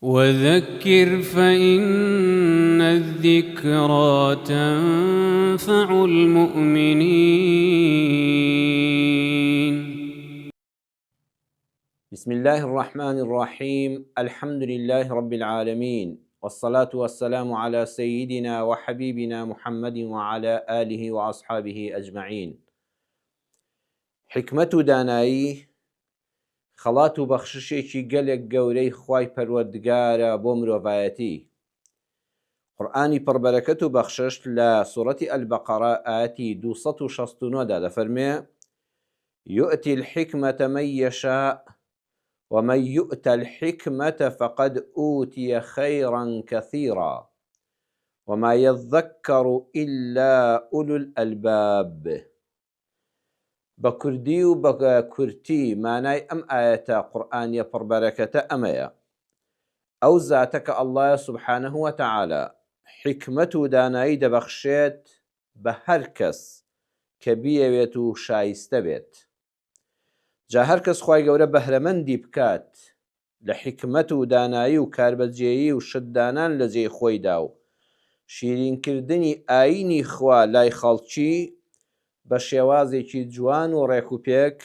وذكر فإن الذكرى تنفع المؤمنين. بسم الله الرحمن الرحيم. الحمد لله رب العالمين، والصلاة والسلام على سيدنا وحبيبنا محمد وعلى آله وأصحابه أجمعين. حكمة دانایی خەڵات و بەخششێکی گەلێک گەورەی خوای پەروەردگارە بۆ مرۆڤایەتی. قورئانی پڕبەرەکەت و بەخشش لە سوورەتی ئەلبەقەرە ئاەتی 269 دا دەفەرمێ: يؤتي الحكمة من يشاء ومن يؤت الحكمة فقد أوتي خيرا كثيرا وما يذكر إلا أولو الألباب. بكردي و بكرتي معناي أم آية قرآنية پڕبەرەکەتە ئەمەیە: ئەو زاتەکە الله سبحانه وتعالى حکمت و دانایی دەبەخشێت بە هەر کەس کە بیەوێت و شایستە بێت. جا هەر کەس خوای گەورە بەهرەمەندی بکات لە حکمت و دانایی و کاربەجێیی و شتدانان لە جێی خۆیدا و شیرینکردنی ئایینی خوا لای خەڵکی بە شێوازێکی جوان و ڕێکوپێک،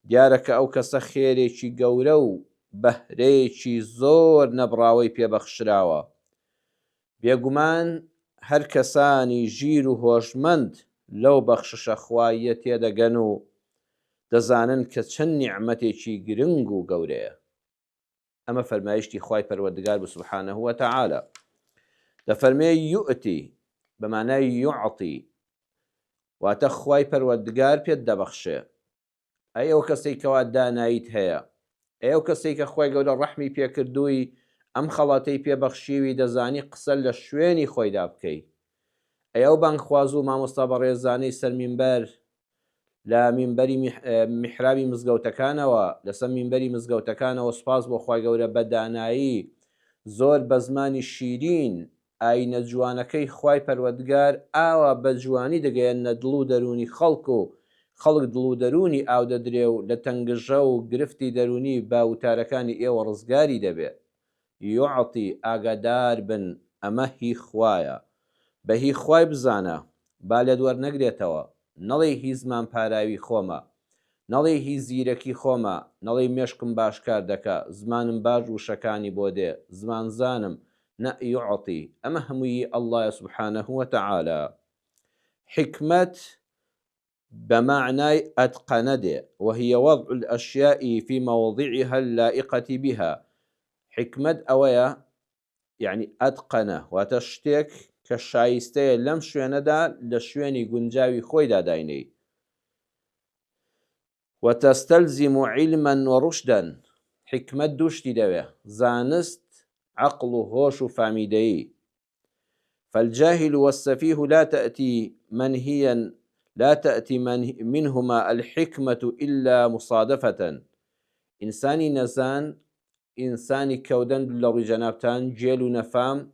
دیارەکە ئەو کەسە خێرێکی گەورە و بەهرەیەکی زۆر نەبڕاوەی پێبەخشراوە. بێگومان هەر کەسانی ژیر و هۆشمەند لەو بەخششە خواییە تێدەگەن و دەزانن کە چەند نیعمەتێکی گرنگ و گەورەیە. ئەمە فەرمایشتی خوای پەروەردگار بە سوبحانه وتعالى. دەفەرمێ یوئتی بە مانای یوعتی، واتە خوای پەروەردگار پێت دەبەخشێ. ئەو کەسێک کەوا داناییت هەیە، ئەو کەسێک کە خوای گەورە ڕەحمی پێکردووی ئەم خەڵاتەی پێبەخشیوی دەزانی قسە لە شوێنی خۆیدا بکەی. ئەو بانگخواز و مامۆستا بە ڕێزانەی سەر مینبەر لە مینبەری میحرابی مزگەوتەکانەوە، لەسەر مینبەری مزگەوتەکانەوە سوپاس بۆ خوای گەورە بە دانایی زۆر بە زمانی شیرین ئاینە جوانەکەی خوای پەروەردگار ئاوا بە جوانی دەگەیەنە دڵ و دەرونی خەڵک و خەڵک دڵ و دەرونی ئاو دەدرێ و لە تەنگژە و گرفتی دەرونی باوتارەکانی ئێوە ڕزگاری دەبێت. یوعتی، ئاگادار بن، ئەمە هی خوایە. بە هی خوای بزانە، با لێت وەرنەگرێتەوە. نەڵێ هی زمان پاراوی خۆمە، نەڵێ هی زیرەکی خۆمە، نەڵێ مێشکم باشکار دەکا، زمانم باش وشەکانی بۆ دێ، زمان زانم. نە، یوعتی، ئەمە هەمووی الله سبحانه وتعالى. حکمت بمعنى أتقن دي، وهي وضع الأشياء في موضعها اللائقة بها. حكمت أويا يعني أتقنه وتشتك كشايستي لم شويندا لشويني قنجاوي خويدا دايني، وتستلزم علما ورشدا. حكمت دوشتي دوي زانست عقل هوش فاميدي. فالجاهل والسفيه لا تأتي منهما الحكمة إلا مصادفة. إنساني نزان، إنساني كودن لو جنابتان جيلو نفام،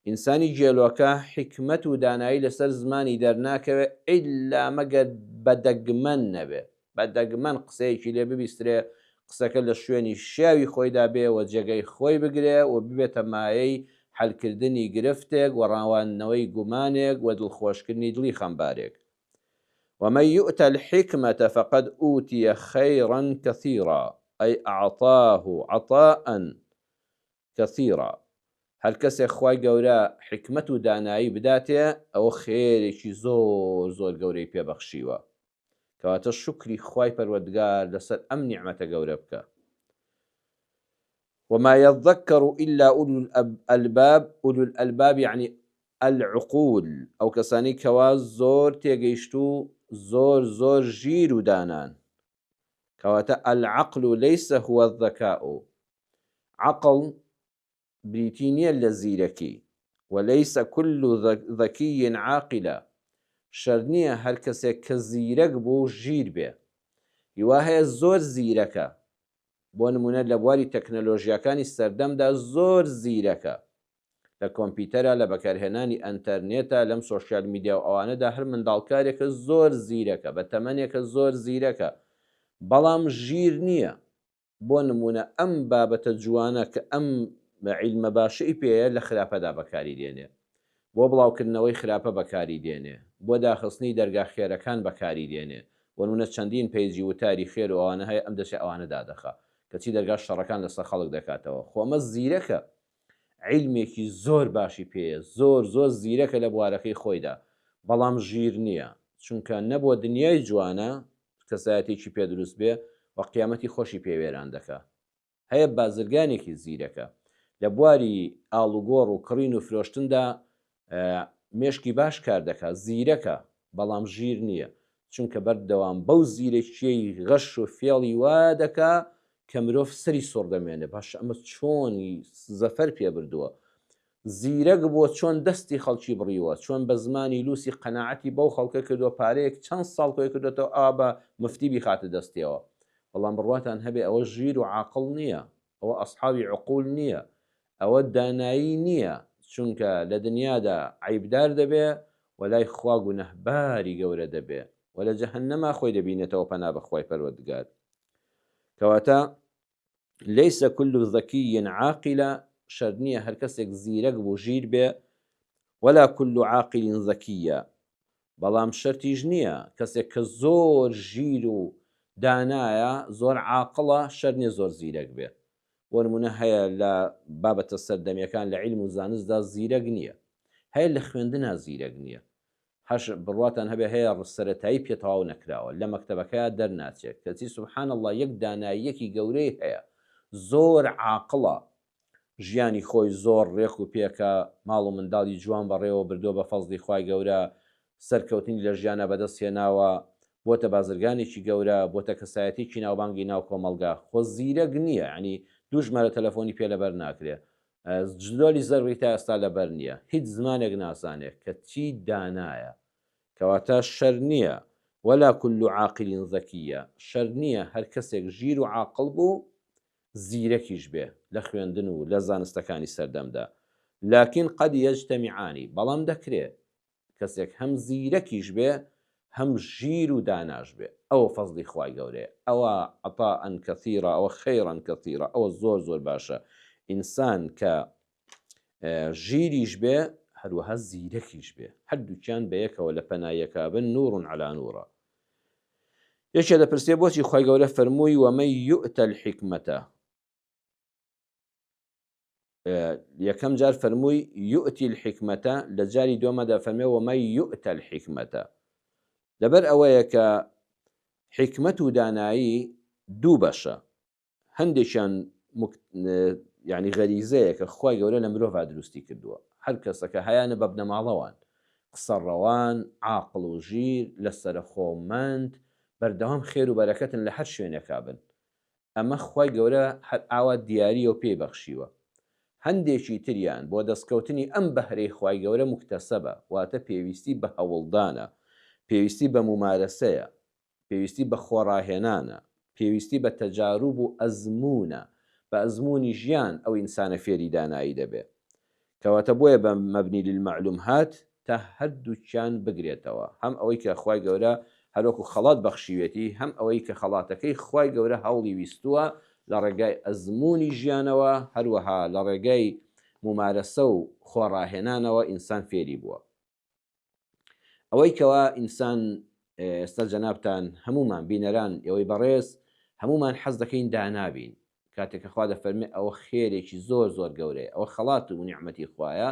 إنساني جيلوكا حكمة داناي لسر زماني درناك إلا مقد بدقمن نبي، بدقمن قسيكي لي ببستري قسەکە لە شوێنی شیاوی خۆیدا بێ و جێگەی خۆی بگرێ و ببێتە مایەی حەلکردنی گرفتێک و ڕاوانەوەی گومانێک و دڵخۆشکردنی دڵی خەمبارێک. ومن يؤت الحكمة فقد أوتي خيرا كثيرا، أي أعطاه عطاء كثيرا. هەر کەسێک خوای گەورە حکمت و دانایی بداتێ، ئەوە خێرێکی زۆر زۆر گەورەی پێبەخشیوە، کەواتە شکری خوای پەروەردگار لەسەر ئەم نیعمەتە گەورە بکە. وما يذكر إلا أولو الألباب. أولو الألباب يعني العقول، أو كساني كواز زور تيجيشتو زور زور جيرو دانان. كواتا العقل ليس هو الذكاء. عقل بريتينيا لزيركي، وليس كل ذكي عاقلا. شرنية هر کەسێک کە زیرەک بۆ ژیر بێ. هیوا هەیە زۆر زیرەکە، بۆ نمونە لە بواری تەکنەلۆژیاکانی سەردەمدا زۆر زیرەکە، لە کۆمپیوتەرە، لە بەکارهێنانی ئەنتەرنێتە، لەم سۆشیال میدیا و ئەوانەدا هەر منداڵکارێکە زۆر زیرەکە، بە تەمەنێکە زۆر زیرەکە، بەڵام ژیر نییە. بۆ نمونە ئەم بابەتە جوانە کە ئەم عیلمە باشی پێەیە لە خراپەدا بەکاری دێنێ، بۆ بڵاوکردنەوەی خراپە بەکاری دێنێ، بۆ داخستنی دەرگا خێرەکان بەکاری دێنێ. وەنونە چەندین پێیجی وتاری خێر و ئەوانە هەیە ئەم دەچێت ئەوانە دادەخە کەچی دەرگا شەڕەکان لەسەر خەڵک دەکاتەوە. خۆمە زیرەکە عیلمێکی زۆر باشی پێیە، زۆر زۆر زیرەکە لە بوارەکەی خۆیدا، بەڵام ژیر نییە، چونکە نەبووە دنیای جوانە کەسایەتێکی پێ دروست بێ و قیامەتی خۆشی پێوێران دەکا. هەیە بازرگانێکی زیرەکە لە بواری ئاڵوگۆڕ و کڕین و فرۆشتندا مێشکی باش کار دەکات، زیرەکە بەڵام ژیر نییە، چونکە بەردەوام بەو زیرەکیەی غەش و فێڵی وا دەکا کە مرۆڤ سەری سۆڕ دەمێنێ. باش ئەمە چۆنی زەفەر پێ بردووە. زیرەک بۆ چۆن دەستی خەڵکی بڕیوە، چۆن بە زمانی لوسی قەناعەتی بەو خەڵکە کردووە پارەیەک چەند ساڵ کۆی کردوێتەوە ئا بە مفتی بیخاتە دەستیەوە. بەڵام بڕواتان هەبێ ئەوە ژیر و عاقڵ نییە، ئەوە ئەسحابی عقول نییە، ئەوە دانایی نییە، چونکە لە دنیادا عیبدار دەبێ و لای خوا گونەهباری گەورە دەبێ و لە جەهەنەما خۆی دەبینێتەوە پەنا بەخوای پەروەردگار. کەواتە لەیسە كل ذەکیٍ عاقل، شەرط نییە هەر کەسێک زیرەک بوو ژیر بێ، ولا كل عاقل ذەکیە، بەڵام شەرتیش نییە کەسێک کە زۆر ژیر و دانایە زۆر عاقڵە شەرت نییە زۆر زیرەک بێ. بۆ نمونە هەیە لە بابەتە سەردەمیەکان لە عیلم و زانستدا زیرەک نییە، هەیە لە خوێندنە زیرەک نییە. هەش بڕواتان هەبێ هەیە سەرەتایی پێ تەواو نەکراوە لە مەکتەبەکەیە دەرناچێت، کەچی سوبحان الله یەک داناییەکی گەورەی هەیە، زۆر عاقڵە، ژیانی خۆی زۆر ڕێک و پێکە، ماڵ و منداڵی جوان بەڕێوە بردووە بە فەزلی خوای گەورە، سەرکەوتنی لە ژیانە بەدەست هێناوە، بۆتە بازرگانێکی گەورە، بۆتە کەسایەتێکی ناوبانگی ناو کۆمەلگا. خۆ زیرەک نییە، ینی دوو ژمارە تەلەفۆنی پێ لەبەر ناکرێ، جدۆلی زەروی تا ئێستا لەبەر نییە، هیچ زمانێک ناسانێت کە چی دانایە. کەواتە شەر نییە ولا كل عاقل ذەکیە، شەر نییە هەر کەسێک ژیر و عاقڵ بوو زیرەکیش بێ لە خوێندن و لە زانستەکانی سەردەمدا. لكن قد يجتمعانی، بەڵام دەکرێت کەسێک هەم زیرەکیش بێ هەم ژیر و داناش بێ، ئەوە فەزلی خوای گەورەیە، ئەوە عطاء كثيرا، ئەوە خەیرا كثيرا، ئەوە زۆر زۆر باشە. ئینسان کە ژیریش بێ هەروەها زیرەکیش بێ، هەردووکیان بە یەکەوە لە پەنایەکە بن، نور على نورە. یەکێ دەپرسێ بۆچی خوای گەورە فەرمووی ومن يؤت الحکمەتە، یەکەم جار فەرمووی یؤتی الحکمەتە، لە جاری دووەمەدا فەرمێ ومن يؤت الحکمەتە، لەبەر ئەوەیە کە حکمەت و دانایی دوو بەشە، هەندێکیان یعنی غەریزەیە کە خوای گەورە لە مرۆڤ دروستی کردووە، هەر کەسەکە هەیانە بە بنەماڵەوان، قسە ڕەوان، عاقڵ و ژیر، لە سەرخۆمەند، بەردەوام خێر و بەرەکەتن لە هەر شوێنێکا بن. ئەمە خوای گەورە هەر ئاوا دیاریە و پێی بەخشیوە. هەندێکی تریان بۆ دەستکەوتنی ئەم بەهرەی خوای گەورە موکتەسەبە، واتە پێویستی بە هەوڵدانە، پێویستی بە ممارەسەیە، پێویستی بە خۆڕاهێنانە، پێویستی بە تەجاروب و ئەزمونە، بە ئەزمموی ژیان ئەو ئینسانە فێری دانایی دەبێت. کەواتە بۆیە بە مەبنی للمەعلوم هات تا هەردووکیان بگرێتەوە، هەم ئەوەی کە خوای گەورە هەروەکو خەڵات بەخشیوێتی، هەم ئەوەی کە خەڵاتەکەی خوای گەورە هەوڵی ویستووە لە ڕێگای ئەزمموی ژیانەوە، هەروەها لە ڕێگای ممارەسە و خۆڕاهێنانەوە ئینسان فێری بووە. ئەوەی کەوا ئینسان ئێستا جەنابتان هەمومان بینەران ئەوەی بەڕێز هەمومان حەز دەکەین دانابین، کاتێککە خوا دەفەرمێ ئەوە خێرێکی زۆر زۆر گەورەیە، ئەوە خەڵات و نیعمەتی خوایە،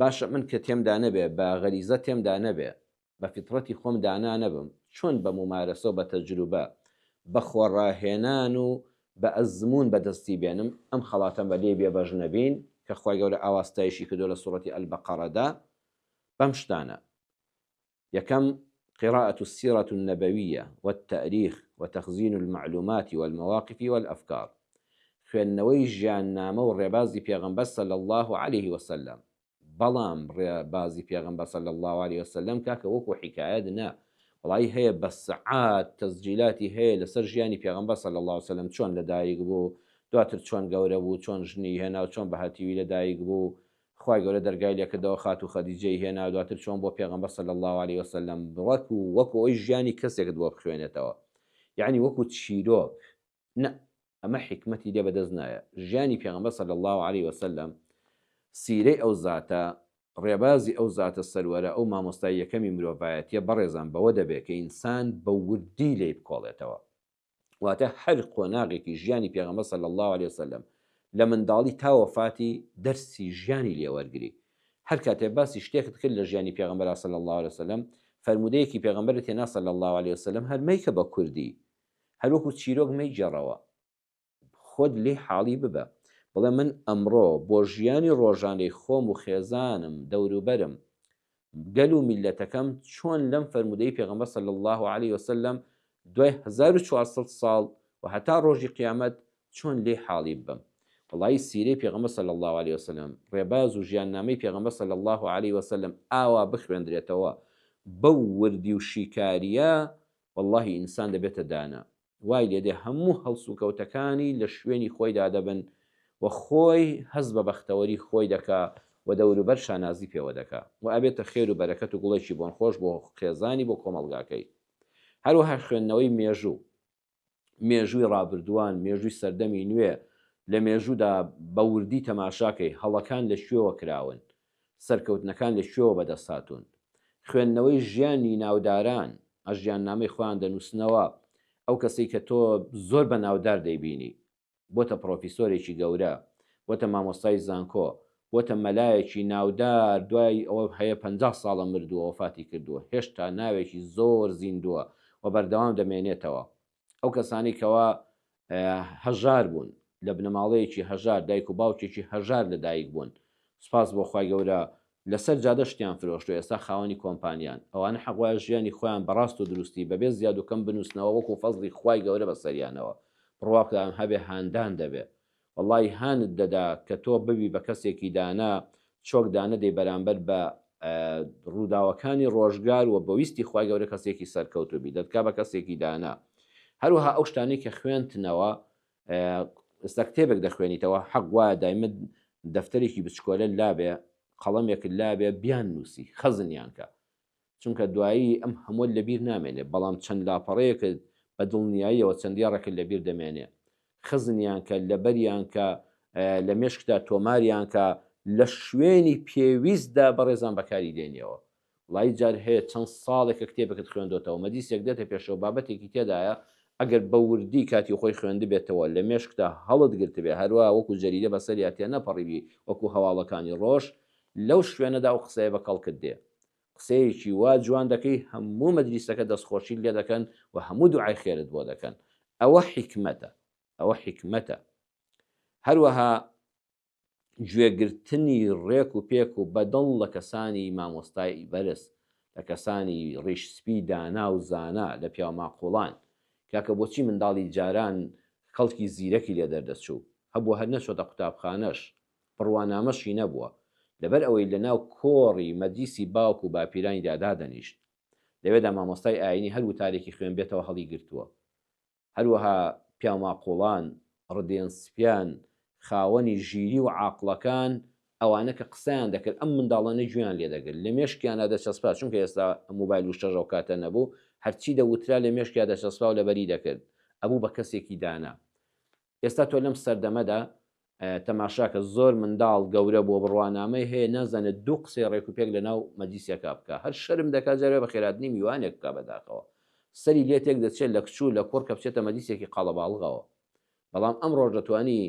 باشە من کە تێمدا نەبێ، بە غەریزە تێمدا نەبێ، بە فیتڕەتی خۆم دانا نەبم، چۆن بە ممارەسە و بە تەجروبە بە خۆڕاهێنان و بە ئەزمون بەدەستی بێنم ئەم خەڵاتەم بە لێ بێبەژ نەبین کە خوای گەورە ئاواستایشی کردو لە سوڕەتی ئەلبەقەرەدا بەم شتانە. یەکەم قراءة السيرة النبوية والتاريخ وتخزين المعلومات والمواقف والأفكار، خوێندنەوەی ژیاننامە و ڕێبازی پێغەمبەر صلی الله عليه وسلم، بەڵام ڕێبازی پێغەمبەر صلی الله عليه وسلم کاکە وەکو حکایەت نا، وڵی هەیە بە سەعات تەسجیلاتی هەیە لەسەر ژیانی پێغەمبەر صلی الله عليه وسلم، چۆن لەدایک بوو، دواتر چۆن گەورە بوو، چۆن ژنی هێنا و چۆن بەهاتیوی لەدایک بوو، خوای گەورە دەرگای لێکردەوە خات و خەدیجەی هێنا، دواتر چۆن بۆ پێغەمبەر صلی الله عليه وسلم وەکو ئەوی ژیانی کەسێکت بۆ بخوێنێتەوە، یعنی وەکو چیرۆک، ئەمە حکمەتی لێ بەدەست نایە. ژیانی پێغەمبەر صلی الله عليه وسلم سیرەی ئەو زاتە، ڕێبازی ئەو زاتە سەروەرە، ئەو مامۆستای یەکەمی مرۆڤایەتیە بەڕێزان بەوە دەبێت کە ئینسان بە وردی لێ بکۆڵێتەوە. واتە هەر قۆناغێکی ژیانی پێغەمبەر صلی الله عليه وسلم لە منداڵی تا وەفاتی دەرسی ژیانی لێوەرگری. هەر کاتێ باسی شتێکت کرد لە ژیانی پێغەمبەر صلی الله عليه وسلم، فەرمودەیەکی پێغەمبەرت هێنا صلی الله عليه وسلم، هەر مەیکە بە کوردی، هەر وەکو چیرۆک مەیجێڕەوە، خۆت لێ حاڵی ببە، بڵێ من ئەمڕۆ بۆ ژیانی ڕۆژانەی خۆم و خێزانم دەوروبەرم گەل و میلەتەکەم چۆن لەم فەرمودەی پێغەمبەر صلی الله عليه وسلم دوای 1400 ساڵ و هەتا ڕۆژی قیامەت چۆن لێ حاڵی ببم. وڵی سیرەی پێغەمبەر صلی الله عليه وسلم، ڕێباز و ژیاننامەی پێغەمبەر صلی الله عليه وسلم ئاوا بخوێندرێتەوە بەو وردی و شیکاریە، واللهی ئینسان دەبێتە دانا، وای لێدێ هەموو هەڵسو کەوتەکانی لە شوێنی خۆیدا دەبن و خۆی هەز بە بەختەوەری خۆی دەکا و دەوروبەر شانازی پێوە دەکا و ئەبێتە خێر و بەرەکەت و گوڵێکی بۆن خۆش بۆ خێزانی بۆ کۆمەڵگاکەی. هەروەها خوێندنەوەی مێژووی ڕابردووان، مێژووی سەردەمی نوێ، لە مێژوودا بە وردی تەماشاکەی هەڵەکان لە شوێوە کراون، سەرکەوتنەکان لە شوێوە بەدەساتون. خوێندنەوەی ژیانی ناوداران، ئەژیاننامەی خۆیان دەنووسنەوە، ئەو کەسەی کە تۆ زۆر بە ناودار دەیبینی، بۆتە پرۆفیسۆرێکی گەورە، بۆتە مامۆستای زانکۆ، بۆتە مەلایەکی ناودار، دوای ئەوە هەیە 50 ساڵە مردووە وفاتی کردووە، هێشتا ناوێکی زۆر زیندووە و بەردەوام دەمێنێتەوە. ئەو کەسانی کەوا هەژار بوون، لە بنەماڵەیەکی هەژار، دایک و باوکێکی هەژار لەدایک بوون، سوپاس بۆ خوای گەورە لەسەر جادە شتیان فرۆشت و ئێستا خاوەنی کۆمپانیان، ئەوانە حەقوای ژیانی خۆیان بەڕاست و دروستی بەبێ زیاد و کەم بنووسنەوە وەکو فەزلی خوای گەورە بەسەریانەوە، بڕواکدام هەبێ هاندان دەبێت. وەڵی هانت دەدا کە تۆ ببی بە کەسێکی دانا، چۆک دانە دەی بەرامبەر بە ڕووداوەکانی ڕۆژگار و بەویستی خوای گەورە کەسێکی سەرکەوتوبی دەتکا بە کەسێکی دانا. هەروەها ئەو شتانەی کە خوێنتنەوە، ئێستا کتێبێک دەخوێنیتەوە، حەق وایە دایمت دەفتەرێکی بچکۆلە لابێ، قەڵەمێکت لابێ، بیان نووسی، خەزنیان کە، چونکە دوایی ئەم هەموو لەبیر نامێنێ، بەڵام چەند لاپەڕەیەکت بە دڵنیاییەوە چەندیا ڕێکت لەبیر دەمێنێ، خزنیان کە لەبەریان کە لە مێشکدا تۆماریان کە لە شوێنی پێویستدا بەڕێزان بەکاری دێنیەوە. وڵی جار هەیە چەند ساڵێکە کتێبەکەت خوێندۆتەوە، مەدیسێک دێتە پێشەوە بابەتێکی تێدایە ئەگەر بە وردی کاتی خۆی خوێندی بێتەوە لە مێشکدا هەڵت گرت بێ، هەروە وەکو جەریدە بەسەریاتیان نەپەڕیبی وەکو هەواڵەکانی ڕۆژ، لەو شوێنەدا ئەو قسەیە بەکەڵکت دێ، قسەیەکی وا جوان دەکەی، هەموو مەدریسەکە دەستخۆشی لێ دەکەن و هەموو دوعای خێرت بۆ دەکەن. ئەوە حکمەتە، ئەوە حکمەتە. هەروەها گوێگرتنی ڕێک و پێک و بەدڵ لە کەسانی مامۆستای بەرز، لە کەسانی ڕیشسپی دانا و زانا، لە پیاماقوڵان، کاکە بۆچی منداڵی جاران خەڵکی زیرەکی لێ دەردەچوو، هەبووە هەر نەچۆتە قوتابخانەش، بڕوانامەشی نەبووە، لەبەر ئەوەی لەناو کۆڕی مەجلیسی باوک و باپیرانی دادا دەنیشت، لەوێدا مامۆستای ئاینی هەر وتارێکی خوێن بێتەوە هەڵی گرتووە. هەروەها پیاماقوڵان، ڕدێنسپیان، خاوەنی ژیری و عاقڵەکان، ئەوانە کە قسەیان دەکرد ئەم منداڵانە گوێیان لێ دەگرت، لە مێشکیانە دەچەسپا، چونکە ئێستا مۆبایل و شەژە و کاتە نەبوو، هەرچی دەوترا لە مێشکیا دەچەسپا و لەبەری دەکرد، ئەبوو بە کەسێکی دانا. ئێستا تۆ لەم سەردەمەدا تەماشاکە زۆر منداڵ گەورە بۆ بڕوانامەی هەیە نازانێت دوو قسەی ڕێک و پێک لەناو مەجلیسێکا بکە، هەر شەرم دەکات جارێ بە خێراتنی میوانێک بکە بەداخەوە، سەری لێ تێک دەچێت لە کچوو لە کۆڕ کە بچێتە مەجلیسێکی قاڵەباڵغەوە. بەڵام ئەم ڕۆژ دەتوانی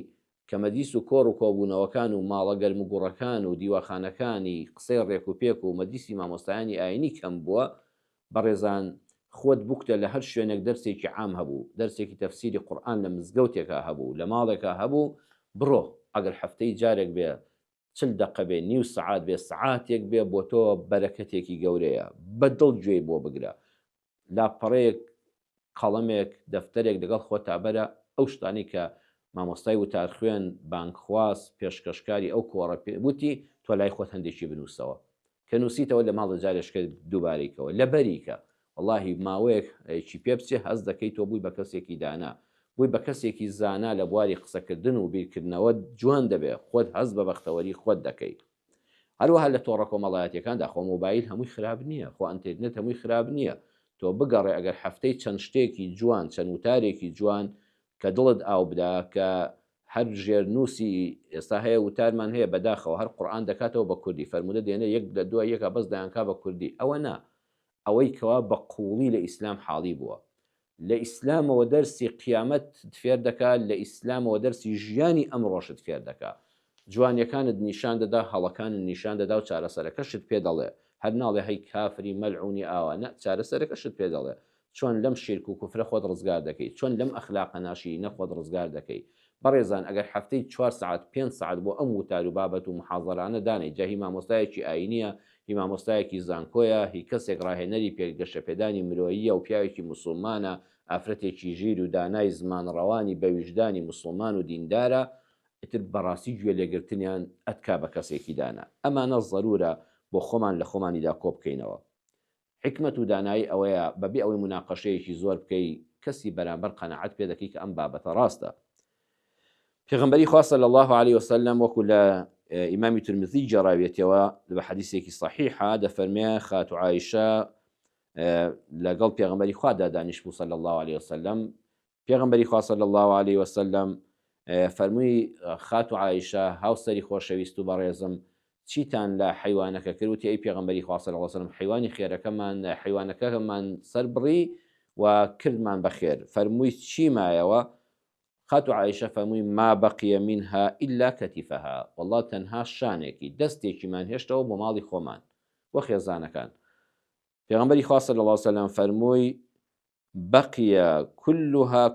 کە مەجلیس و کۆڕ و کۆبوونەوەکان و ماڵە گەرم و گوڕەکان و دیوەخانەکانی قسەی ڕێک و پێک و مەجلیسی مامۆستایانی ئاینی کەم بووە، بەڕێزان خۆت بووکتە لە هەر شوێنێک دەرسێکی عام هەبوو، دەرسێکی تەفسیری قورئان لە مزگەوتێکا هەبوو، لە ماڵێکا هەبوو، بڕۆ ئەگەر هەفتەی جارێک بێ 40 دقە بێ، نیو سەعات بێ، سەعاتێک بێ، بۆ تۆ بەرەکەتێکی گەورەیە، بەدڵ گوێی بۆ بگرە، لاپەڕەیەک، قەڵەمێک، دەفتەرێک لەگەڵ خۆتا بەرە، ئەو شتانی کە مامۆستای وتار خوێن، بانکخواست، پێشکەشکاری ئەو کۆڕە وتی، تۆ لای خۆت هەندێکی بنووسەوە، کە نووسیتەوە لە ماڵە جارێشکە دووبارێکەوە لە بەریکە. واللهی ماوەیەک چی پێ بچێ هەست دەکەی تۆ بووی بە کەسێکی دانا، بووی بە کەسێکی زانا لە بواری قسەکردن و بیرکردنەوە جوان دەبێت، خۆت هەست بە بەختەوەری خۆت دەکەیت. هەروەها لە تۆڕە کۆمەڵایەتیەکاندا خۆ مۆبایل هەمووی خراپ نییە، خۆ ئەنتێرنێت هەمووی خراپ نییە، تۆ بگەڕێ ئەگەر هەفتەی چەند شتێکی جوان، چەند وتارێکی جوان کە دڵت ئاو بدا کە هەر ژێرنووسی ئێستا هەیە وتارمان هەیە بەداخەوە هەر قورئان دەکاتەوە بە کوردی فەرموودە دێنێ یەک لە دوای یەکە بەس دایانکا بە کوردی ئەوە نا ئەوەی کەوا بە قوڵی لە ئیسلام حاڵی بووە لە ئیسلامەوە دەرسی قیامەت فێر دەکات لە ئیسلامەوە دەرسی ژیانی ئەمڕۆشت فێر دەکات جوانیەکانت نیشان دەدا هەڵەکانت نیشان دەدا و چارەسەرەکەشت پێ دەڵێ هەر ناڵێ هەی کافری مەلعونی ئاوانە چارەسەرەکەشت پێ دەڵێ چۆن لەم شیرک و کوفرە خۆت ڕزگار دەکەیت چۆن لەم ئەخلاقە ناشی نەخۆت ڕزگار دەکەیت بەڕێزان ئەگەر هەفتەی 4 ساعت 5 ساعت بۆ ئەم وتار و بابەت و محاضەرانە دانێ جا هی مامۆستایەکی ئاینیە هی مامۆستایەکی زانکۆیە هی کەسێک ڕاهێنەری پێگەشەپێدانی مرۆییە و پیاوێکی موسڵمانە ئافرەتێکی ژیر و دانای زمان ڕەوانی بە ویژدانی موسڵمان و دیندارە ئیتر بەڕاستی گوێ لێگرتنیان ئەتکا بە کەسێکی دانا ئەمانە ضرورە بۆ خۆمان لە خۆمانیدا کۆ بکەینەوە حکمت و دانایی ئەوەیە بەبێ ئەوەی مناقەشەیەکی زۆر بکەی کەسی بەرامبەر قەنەعەت پێ دەکەی کە ئەم بابەتە ڕاستە پێغەمبەری خوا صلی الله عليه وسلم وەکو لە ئیمامی ترمذی جێڕاوێتەوە بە حەدیثێکی صحیحە دەفەرمێ خاتو عایشە لەگەڵ پێغەمبەری خوادا دانیشتبوو صلی الله عليه وسلم پێغەمبەری خوا صلی الله عليه وسلم فەرمووی خاتو عایشە هاوسەری خۆشەویست و بەڕێزم چیتان لە حیوانەکە کرد وتی ئەی پێغەمبەری خوا صلی الله عليه وسلم حیوانی خێرەکەمان حیوانەکەمان سەربڕی و کردمان بەخێر فەرمووی چی مایەوە خاتو عایشە فەرمووی ما بەقیە منها إلا کەتیفەها والله تەنها شانێکی دەستێکیمان هێشتەوە بۆ ماڵی خۆمان وە خێزانەکان پێغەمبەری خوا صلی الله عليه وسلم فەرمووی بەقیە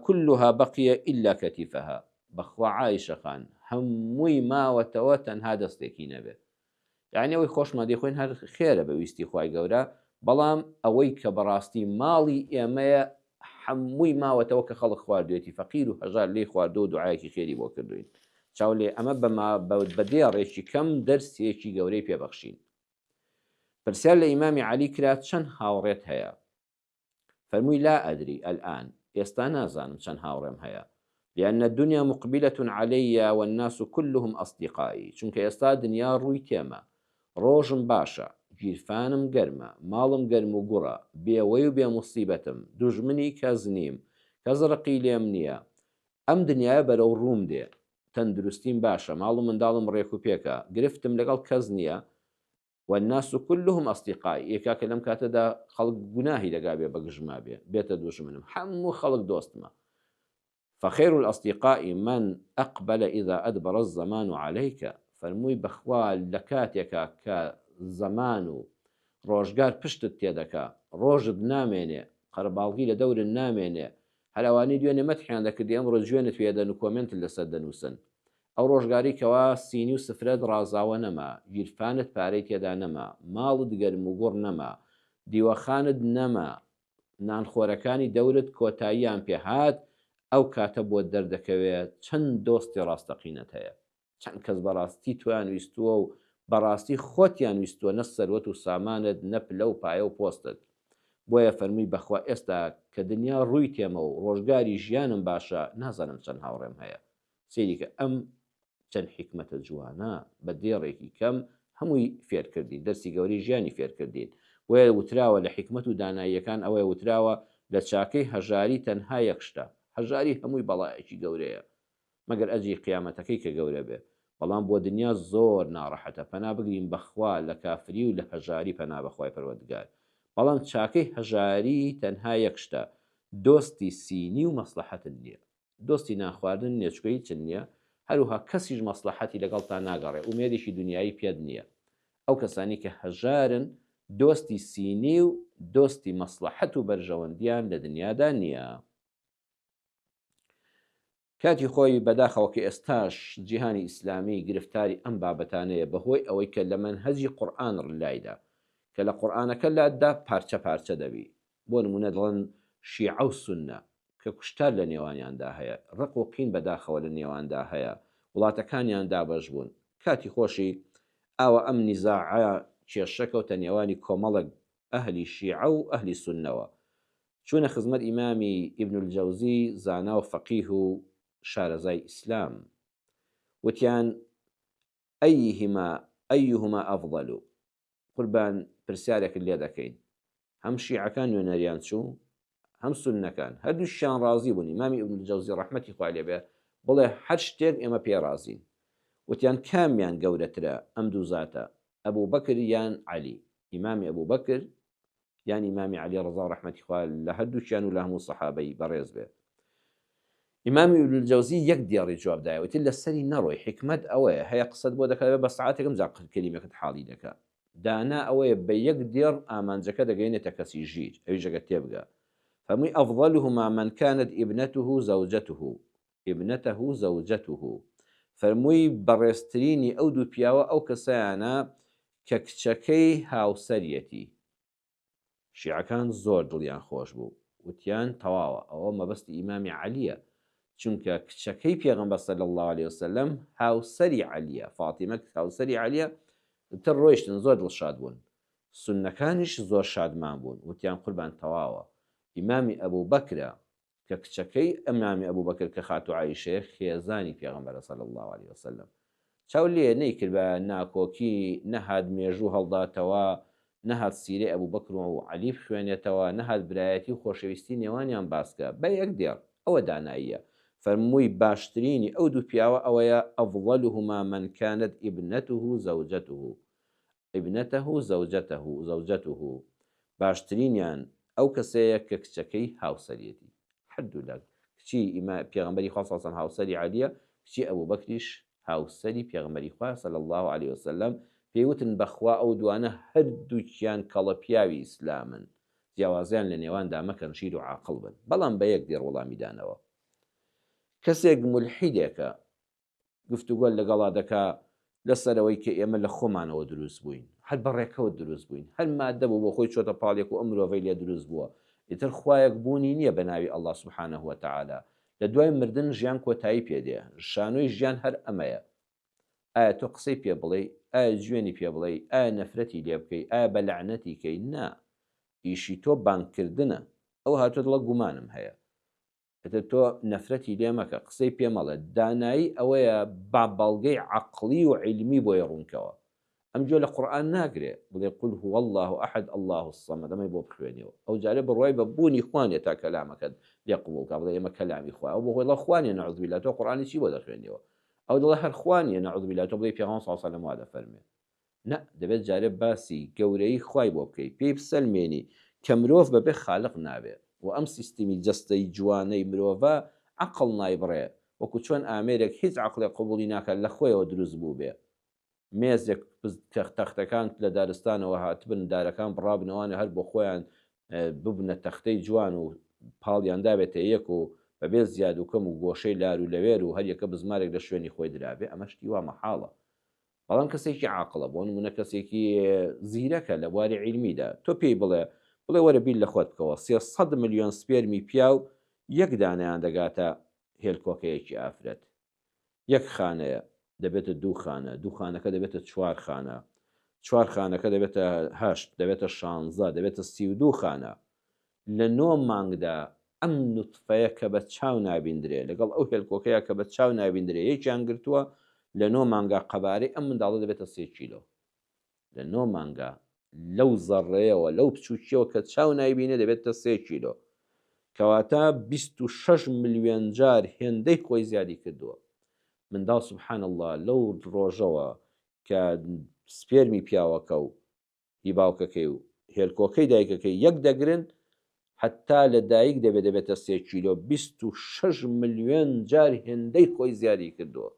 كلها بەقیە إلا کەتیفەها بەخوا عایشە خان هەمووی ماوەتەوە تەنها دەستێکی نەبێت یعنی ئەوەی خۆشمان دێخۆین هەر خێرە بە ویستی خوای گەورە بەڵام ئەوەی کە بەڕاستی ماڵی ئێمەیە هەمووی ماوەتەوە کە خەڵک خواردوێتی فەقیر و هەژار لێ خواردو و دوعایەکی خێری بۆ کردوین چاو لێ ئەمە بە دێڕێکی کەم دەرسێکی گەورەی پێبەخشین پرسیار لە ئیمامی عەلی کرا چەند هاوڕێت هەیە فەرمووی لا ئەدری ئەلئان ئێستا نازانم چەند هاوڕێم هەیە لأن الدنيا مقبلة علي والناس كلهم أصدقائي چونکە ئێستا دنیا ڕووی تێمە ڕۆژم باشە گیرفانم گەرمە ماڵم گەرم و گوڕە بێوەی و بێ موسیبەتم دوژمنی کەس نیم کەس ڕقی لێم نییە ئەم دنیاە بەرەو ڕووم دێ تەندروستیم باشە ماڵ و منداڵم ڕێک و پێکە گرفتم لەگەڵ کەس نییە والناس كلهم أصدقائي ئێکاکە لەم کاتەدا خەڵک گوناهی دەگا بێ بەگژما بێ بێتە دوژمنم هەموو خەڵک دۆستمە فخير الأصدقاء من أقبل إذا أدبر الزمان عليك فەرمووی بەخوا لە کاتێکە کە زەمان و ڕۆژگار پشتت تێدەکا ڕۆژت نامێنێ قەرباڵغی لە دەورن نامێنێ هەلاوانی دوێنێ مەتحیان دەکردی ئەمڕۆ جوێنت پێدەن و کۆمنت لەسەر دەنووسن ئەو ڕۆژگاری کەوا سینی و سفرەت ڕازاوە نەما گیرفانت پارەی تێدا نەما ماڵت گەرم و گوڕ نەما دیوەخانت نەما نانخۆرەکانی دەورت کۆتاییان پێهات ئەو کاتە بۆ دەردەکەوێت چەند دۆستی ڕاستەقینەت هەیە چەند کەس بەڕاستی تویان ویستووە و بەڕاستی خۆتیان ویستووە نە سەروەت و سامانت نەپلە و پایە و پۆستت بۆیە فەرمووی بەخوا ئێستا کە دنیا ڕووی تێمە و ڕۆژگاری ژیانم باشە نازانم چەند هاوڕێم هەیە سێریکە ئەم چەند حکمەتە جوانە بە دێڕێکی کەم هەمووی فێرکردین دەرسی گەوری ژیانی فێرکردین وەیە وتراوە لە حکمت و داناییەکان ئەوەیە وتراوە لە چاکەی هەژاری تەنها یەک شتە هەژاری هەمووی بەڵایەکی گەورەیە مەگەر ئەجی قیامەتەکەی کە گەورە بێ بەڵام بۆ دنیا زۆر ناڕەحەتە پەنا بگرین بەخوا لە کافری و لە هەژاری پەنا بەخوای پەروەردگار بەڵام چاکەی هەژاری تەنها یەک شتە دۆستی سینی و مەسلحەتت نییە دۆستی ناخواردن نێچکۆی چن نییە هەروها کەسیش مەسلحەتی لەگەڵتان ناگەڕێ ئومێدێکی دنیایی پێت نییە ئەو کەسانی کە هەژارن دۆستی سینی و دۆستی مەسلحەت و بەرژەوەندیان لە دنیادا نییە کاتی خۆی بەداخەوە کە ئێستاش جیهانی ئیسلامی گرفتاری ئەم بابەتانەیە بەهۆی ئەوەی کە لە مەنهەجی قورئان ڕلایدا کە لە قورئانەکە لادا پارچە پارچە دەبی بۆ نمونە دڵن شیعە و سونە کە کوشتار لە نێوانیاندا هەیە ڕق و قین بەداخەوە لە نێواندا هەیە وڵاتەکانیان دابەش بوون کاتی خۆشی ئاوە ئەم نیزاعە کێشەکەوتە نێوانی کۆمەڵک ئەهلی شیعە و ئەهلی سونەوە چوونە خزمەت ئیمامی ئیبن الجەوزی زانا و فەقیه و شارەزای ئیسلام وتیان ئەیهما ئەفضەل قوربان پرسیارێکت لێ دەکەین هەم شیعەکان نوێنەریان چوو هەم سونەکان هەردووشیان ڕازی بوون. ئیمامی ئیبن الجەوزی ڕەحمەتی خوای لێبێ بڵێ هەر شتێک ئێمە پێ ڕازین. وتیان کامیان گەورەترە ئەم دوو زاتە، ئەبوو بەکر یان عەلی؟ ئیمامی ئەبوو بەکر یان ئیمامی عەلی ڕەضا ڕەحمەتی خوا لە هەردووشیان و لە هەموو سەحابەی بەڕێز بێ. ئیمامی ئیبن الجەوزی یەک دیێڕی جوابدایە، وتی لەسەری نەڕۆی، حکمت ئەوەیە هەیە قسەت بۆ دەکات بە سەعاتێکم جا کەلیمەکەت حاڵی دەکات. دانا ئەوەیە بە یەک دێڕ ئامانجەکە دەگەینێتە کەسی ژیر، ئەویش ئەگەر تێبگا. فەرمووی ئەفضەلهما من كانت ابنته زەوجەته. فەرمووی بەڕێزترینی ئەو دوو پیاوە ئەو کەسایانە کە کچەکەی هاوسەریەتی. شیعەکان زۆر دڵیان خۆش بوو، وتیان تەواوە ئەوە مەبەستی ئیمامی عەلیە، چونکە کچەکەی پێغەمبەر صلی الله عليه وسلم هاوسەری عەلیە، فاتیمە هاوسەری عەلیە. تر ڕۆیشتن زۆر دڵشاد بوون، سونەکانیش زۆر شادمان بوون، وتیان قوربان تەواوە ئیمامی ئەبوو بەکرە کە کچەکەی ئەمامی ئەبوو بەکر کە خاتو عایشەیە خێزانی پێغەمبەرە صلی الله عليه وسلم. چاو لێ نەیکرد بە ناکۆکی، نەهات مێژوو هەڵداتەوە، نەهات سیرەی ئەبوو بەکر و عەلی بخوێنێتەوە، نەهات برایەتی و خۆشەویستی نێوانیان باسکە، بە یەک دێڕ. ئەوە داناییە. فەرمووی باشترینی ئەو دوو پیاوە ئەوەیە ئەفضەلهما من كانت زەوجەته. باشترینیان ئەو کەسەیە کە کچەکەی هاوسەریەتی. هەردوو لە کچی پێغەمبەری خوا صلی الله علیه و هاوسەری عەلیە، کچی ئەبوو بەکریش هاوسەری پێغەمبەری خوا صلی الله عليه وسلم. پێیوتن بەخوا ئەو دوانە هەردووکیان کەڵە پیاوی ئیسلامن، جیاوازیان لە نێواندا مەکەن، شیر و عاقڵ بن. بەڵام بە یەک دێڕ وەڵامی دانەوە. کەسێک مولحیدێکە گفتوگۆ لەگەڵا دەکا لەسەرەوەی کە ئێمە لە خۆمانەوە دروست بووین، هەر بەڕێکەوە دروست بووین، هەر مادە بوو بۆ خۆی چۆتە پاڵێک و ئەم مرۆڤەی لێ دروست بووە، ئیتر خوایەک بوونی نییە بە ناوی ئەڵڵا سوبحانەه وتەعالا. لە دوای مردن ژیان کۆتایی پێدێ، شانۆی ژیان هەر ئەمەیە. ئایا تۆ قسەی پێ بڵێ، ئایا جوێنی پێ بڵێ، ئایا نەفرەتی لێ بکەی، ئایا بە لەعنەتی کەی؟ نا، ئیشی تۆ بانگکردنە. ئەو هاتۆ دڵە گومانم هەیە، تۆ نەفرەتی لێ مەکە، قسەی پێ مەڵێ. دانایی ئەوەیە با بەڵگەی عەقڵی و عیلمی بۆی ڕوونکەوە. ئەم جۆ لە قورئان ناگرێ بڵێ قل هو الله ئەحد الله الصەمەد، ئەمەی بۆ بخوێنیەوە. ئەو جارێ بڕوای بە بوونی خوانێ تا کەلامەکەت لێ قبوڵکە، بڵێ ئێمە کەلامی خوا، ئەو بۆ خۆی خوانێ نەعوذ بالله، تۆ قورئانی چی بۆ دەخوێنیەوە؟ ئەو دڵە هەر خوانیە نەعوذ بالله، تۆ بڵێ پێغەمبەر صلی الله علیه وسلم وا دەفەرمێ. نە، دەبێت جارێ باسی گەورەی خوای بۆ بکەی، پێی بسەلمێنی کە مرۆڤ بەبێ خالق نابێ، و ئەم سیستمی جەستەی جوانەی مرۆڤە عەقڵ نایبڕێ، وەکو چۆن ئامێرێک هیچ عەقڵێک قبوڵی ناکات لە خۆیەوە دروست بوو بێ. مێزێک تەختەکان لە دارستانەوە هاتبن، دارەکان بڕابنەوانە هەر بۆ خۆیان ببنە تەختەی جوان و پاڵیان دابێتە یەک و بەبێ زیاد و کەم و گۆشەی لار و لەوێر و هەر یەکە بزمارێک لە شوێنی خۆی درابێ، ئەمە شتی وا مەحاڵە. بەڵام کەسێکی عاقڵە، بۆ نمونە کەسێکی زیرەکە لە بواری عیلمیدا، تۆ پێی بڵێ وەرە بیر لە خۆت بکەوە 300 ملیۆن سپێرمی پیاو یەک دانەیان دەگاتە هێلکۆکەیەکی ئافرەت. یەک خانەیە دەبێتە دوو خانە، دوو خانەکە دەبێتە 4 خانە، 4 خانەکە دەبێتە 8، دەبێتە 16، دەبێتە 32 خانە. لە 9 مانگدا ئەم نوتفەیە کە بە چاو نابیندرێ لەگەڵ ئەو هێلکۆکەیە کە بە چاو نابیندرێ یەکیان گرتووە، لە 9 مانگا قەبارەی ئەم منداڵە دەبێتە 3 کیلۆ. لە 9 مانگا لەو زەڕێیەوە لەو بچووکیەوە کە چاو نایبینێ دەبێتە 3 کیلۆ، کەواتە 26 ملیۆن جار هێندەی خۆی زیادی کردووە. منداڵ سوبحان الله لەو ڕۆژەوە کە سپێرمی پیاوەکە و هی باوکەکەی و هێلکۆکەی دایکەکەی یەک دەگرن، حتا لە دایک دەبێتە 3 کیلۆ، 26 ملیۆن جار هێندەی خۆی زیادی کردووە.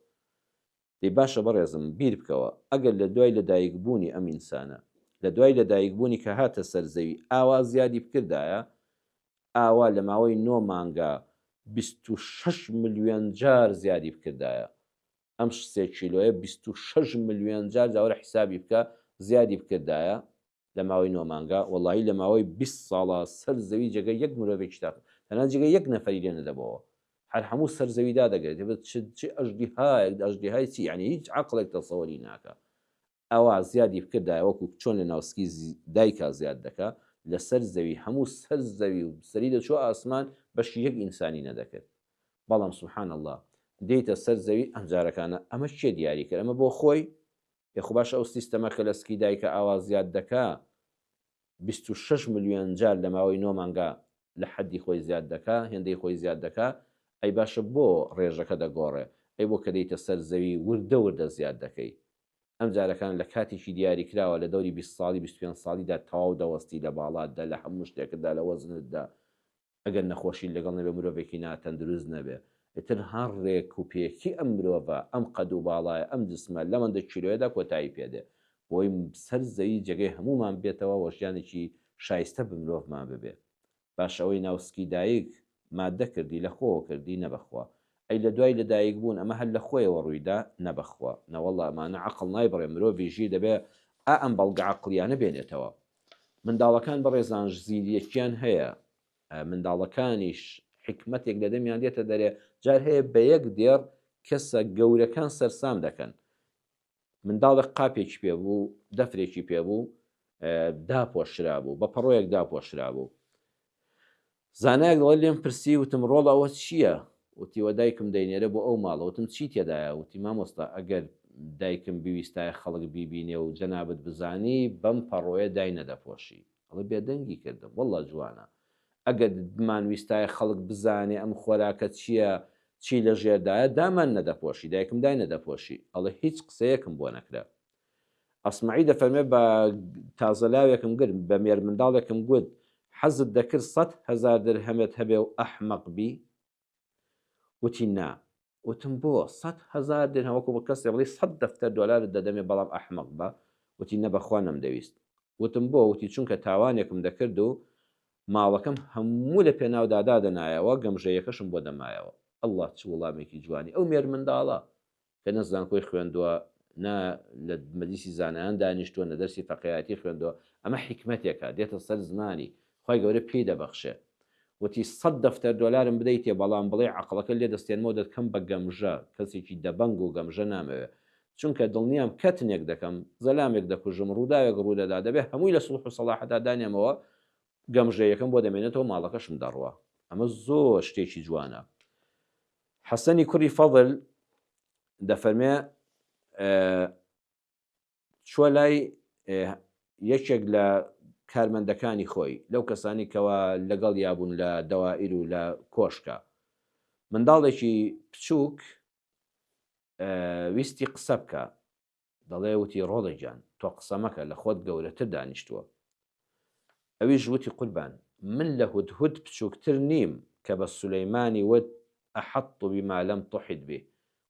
دەی باشە بەڕێزم بیر بکەوە، ئەگەر لە دوای لەدایکبوونی ئەم ئینسانە، لە دوای لەدایکبوونی کە هاتە سەرزەوی ئاوا زیادی بکردایە، ئاوا لە ماوەی 9 مانگا 26 ملیۆن جار زیادی بکردایە، ئەم 3 کیلۆیە 26 ملیۆن جار جاوەرە حیسابی بکە زیادی بکردایە لە ماوەی 9 مانگا، وەڵاهی لە ماوەی 20 ساڵە سەر زەوی جێگەی یەک مرۆڤێکی تاق تەنها جێگەی یەک نەفەری لێ نەدەبەوە، هەر هەموو سەر زەویدا دەگرێت. دەبێت چ ئەژدیهایەک، ئەژدیهای چی، یعنی هیچ عەقڵێک تەسەووری ناکە. ئەوە زیادی بکردایە وەکو چۆن لە ناوسکی دایکا زیاد دەکا، لەسەر زەوی هەموو سەر زەوی و سەری دەچوە ئاسمان بەشی یەک ئینسانی نەدەکرد. بەڵام سوبحان الله دێتە سەر زەوی ئەم جارەکانە. ئەمە چێ دیاری کرد؟ ئەمە بۆ خۆی یخو باش ئەو سیستەمە کە لە سکی دایکە ئاوا زیاد دەکا 26 ملیۆن جار لە ماوەی 9 مانگا لە حەدی خۆی زیاد دەکا هێندەی خۆی زیاد دەکا ئەی باشە بۆ ڕێژەکە دەگۆڕێ ئەی بۆ کە دەیتە سەر زەوی وردە وردە زیاد دەکەی ئەم جارەکان لە کاتێکی دیاری کراوە لە دەوری 20 ساڵی 25 ساڵیدا تەواو دەوەستی لە باڵاتدا لە هەموو شتێکدا لە وەزنتدا ئەگەر نەخۆشی لەگەڵ نەبێ مرۆڤێکی ناتەندروست نەبێ ئتر هەر ڕێک و پێکی ئەم مرۆڤە ئەم قەد و باڵایە ئەم جسمە لەمەندە کیلۆیەدا کۆتایی پێدێ بۆی سەر زەوی جێگەی هەمومان بێتەوە وەژیانێکی شایستە بمرۆڤمان ببێ باش ئەوەی ناوسکی دایک مادە کردی لە خۆوە کردی نەبەخوا ئەی لە دوای لەدایک بوون ئەمە هەر لە خۆیەوە ڕوویدا نەبەخوا نەوەڵڵا ئەمانە عەقڵ نایبڕێ مرۆڤیژی دەبێ ئەم بەڵگە عەقڵیانە بێنێتەوە منداڵەکان بەڕێزان زیریەکیان هەیە منداڵەکانیش حکمەتێک لە دەمیان دێتە دەرێ جار هەیە بە یەک دێڕ کەسە گەورەکان سەرسام دەکەن منداڵێک قاپێکی پێبوو دەفرێکی پێبوو داپۆشرا بوو بە پەڕۆیەک داپۆشرا بوو زانایەک دەڵێ لێم پرسی وتم ڕۆڵ ئەوە چییە وتیوە دایکم دەینێرە بۆ ئەو ماڵە وتم چی تێدایە وتی مامۆستا ئەگەر دایکم بیویستایە خەڵک بیبینێ و جەنابەت بزانی بەم پەڕۆیە دای نەدەپۆشی ئەڵێ بێدەنگی کردم وەڵڵا جوانە ئەگەر بمانویستایە خەڵک بزانێ ئەم خۆراکە چییە چی لە ژێردایە دامان نەدەپۆشی دایکم دای نەدەپۆشی ئەڵێ هیچ قسەیەکم بۆ نەکرا ئەسمعی دەفەرمێ بە تازەلاوێکم گرت بە مێر منداڵێکم گوت حەزت دەکرد 100,000 درهەمت هەبێ و ئەحمەق بی وتی نا وتم بۆ 100,000 درهەم وەکو بە کەسێ بڵێ 100 دەفتەر دۆلارت دەدەمێ بەڵام ئەحمەق بە وتی نەبەخوا نەمدەویست وتم بۆ وتی چونکە تاوانێکم دەکرد و ماڵەکەم هەموو لە پێناودادا دەنایەوە گەمژەیەکەشم بۆ دەمایەوە ئەڵڵا چ وەڵامێکی جوانی ئەو مێر منداڵە کە نەزان خۆی خوێندووە نا لە مەجلیسی زانایان دانیشتووە نە دەرسی فەقیهاتی خوێندووە ئەمە حکمەتێکە دێتە سەر زمانی خی گەورە پێی دەبەخشێ وتی 100 دەفتەر دۆلارم بدەیتێ بەڵام بڵێ عەقڵەکە لێ دەستێنمەوە دەکەم بە گەمژە کەسێکی دەبەنگ و گەمژە نامەوێت چونکە دڵنیام کەتنێک دەکەم زەلامێک دەکوژم ڕووداوێک ڕوودەدا دەبێ هەمووی لە سوڵح و سەڵاحەدا دانێمەوە گەمژەیەکەم بۆ دەمێنێتەوە ماڵەکەشم دەڕوە ئەمە زۆر شتێکی جوانە حەسەنی کوڕی فەضل دەفەرمێ چوە لای یەکێک لە کارمەندەکانی خۆی لەو کەسانی کەوا لەگەڵ یابوون لە دەوائر و لە کۆشکە منداڵێکی بچووک ویستی قسە بکە دەڵێ وتی ڕۆڵی جان تۆ قسە مەکە لە خۆت گەورەتر دانیشتووە ئەویش وتی قوربان من لە هودهود بچووکتر نیم کە بە سولەیمانی وت ئەحەط بما لەم تحیط بێ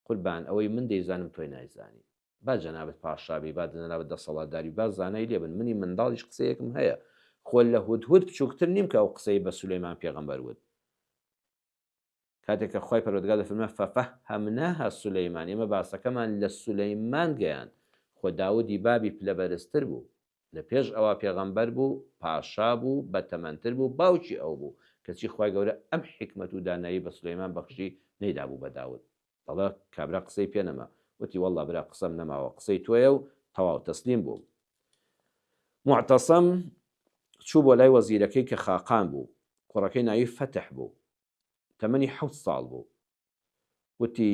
قوربان ئەوەی من دەیزانم تۆی نایزانی با جەنابەت پاشابی با جەنابەت دەسەڵاتداری با زانای لێبن منی منداڵیش قسەیەکم هەیە خۆ لە هودهود بچووکتر نیم کە ئەو قسەی بە سولەیمان پێغەمبەر وت کاتێککە خی پەروەردگار دەفەرمێ فەفەهەمناها سولەیمان ئێمە باسەکەمان لە سولەیمان گەیاند خۆ داودی بابی پلەبەرزتر بوو لە پێش ئەوە پێغەمبەر بوو پاشا بوو بەتەمەنتر بوو باوکی ئەو بوو کەچی خی گەورە ئەم حکمت و دانایی بە سولەیمان بەخشی نەیدابوو بە داود دەڵێ کابرا قسەی پێ نەما وتی وەڵڵا برا قسەم نەماوە قسەی تۆیە و تەواو تەسلیم بوو معتەسەم چوو بۆ لای وەزیرەکەی کە خاقان بوو کوڕەکەی ناوی فەتح بوو تەمەنی 7 ساڵ بوو وتی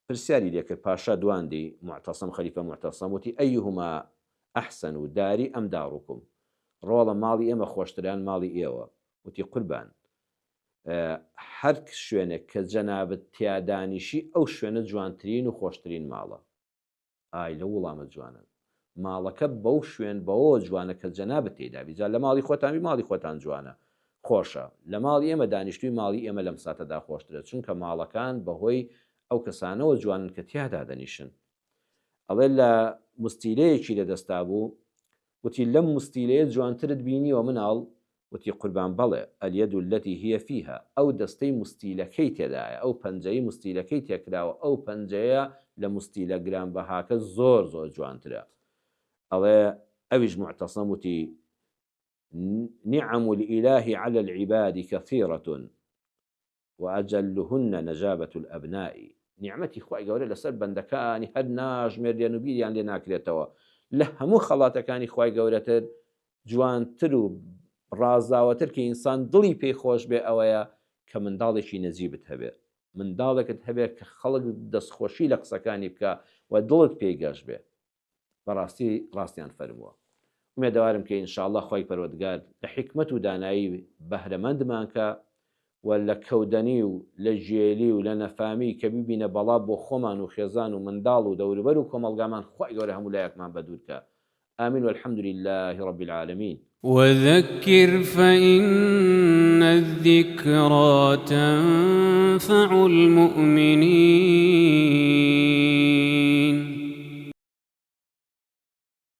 پرسیاری لێکرد پاشا دواندی معتەسەم خەلیفە معتەسەم وتی ئەیهما ئەحسن و داری ئەم داڕوکم ڕۆڵە ماڵی ئێمە خۆشتران ماڵی ئێوە وتی قوربان هەر شوێنێک کە جەنابەت تیادانیشی ئەو شوێنە جوانترین و خۆشترین ماڵە ئای لە وڵامە جوانن ماڵەکە بەو شوێن بەوە جوانە کە جەنابەت تێدابی جا لە ماڵی خۆتانی ماڵی خۆتان جوانە خۆشە لە ماڵی ئێمە دانیشتوی ماڵی ئێمە لەم ساتەدا خۆشترە چونکە ماڵەکان بەهۆی ئەو کەسانەوە جوانن کە تیادا دەنیشن ئەڵێ لە مستیلەیەکی لەدەستا بوو وتی لەم مستیلەیە جوانترت بینیوە مناڵ وتی قوربان بەڵێ ئەلیەد الەتی هیە فیها ئەو دەستەی مستیلەکەی تێدایە ئەو پەنجەی مستیلەکەی تێکراوە ئەو پەنجەیە لە مستیلە گرانبەهاکە زۆر زۆر جوانترە ئەڵێ ئەویش معتەسەم وتی نعم الإله على العباد كثيرة وأجلهن نجابة الأبناء نعمەتی خوای گەورە لەسەر بەندەکانی هەر ناژمێردێن و بیریان لێ ناکرێتەوە لە هەموو خەڵاتەکانی خوای گەورەتر جوانتر و ڕازاوەتر کە ئینسان دڵی پێی خۆش بێ ئەوەیە کە منداڵێکی نەجیبت هەبێ منداڵێکت هەبێت کە خەڵک دەستخۆشی لە قسەکانی بکە و دڵت پێی گەشت بێ بەڕاستی ڕاستیان فەرمووە مێدەوارم کە ئینشاءالله خۆی پەروەردگار لە حکمت و دانایی بەهرەمەندمانکە و لە کەودەنی و لە ژێلی و لە نەفامی کە ببینە بەڵا بۆ خۆمان و خێزان و منداڵ و دەوروبەر و کۆمەڵگامان خۆی گەورە هەموو لایەکمان بەدوورکە. آمين والحمد لله رب العالمين. وذكر فإن الذكرى تنفع المؤمنين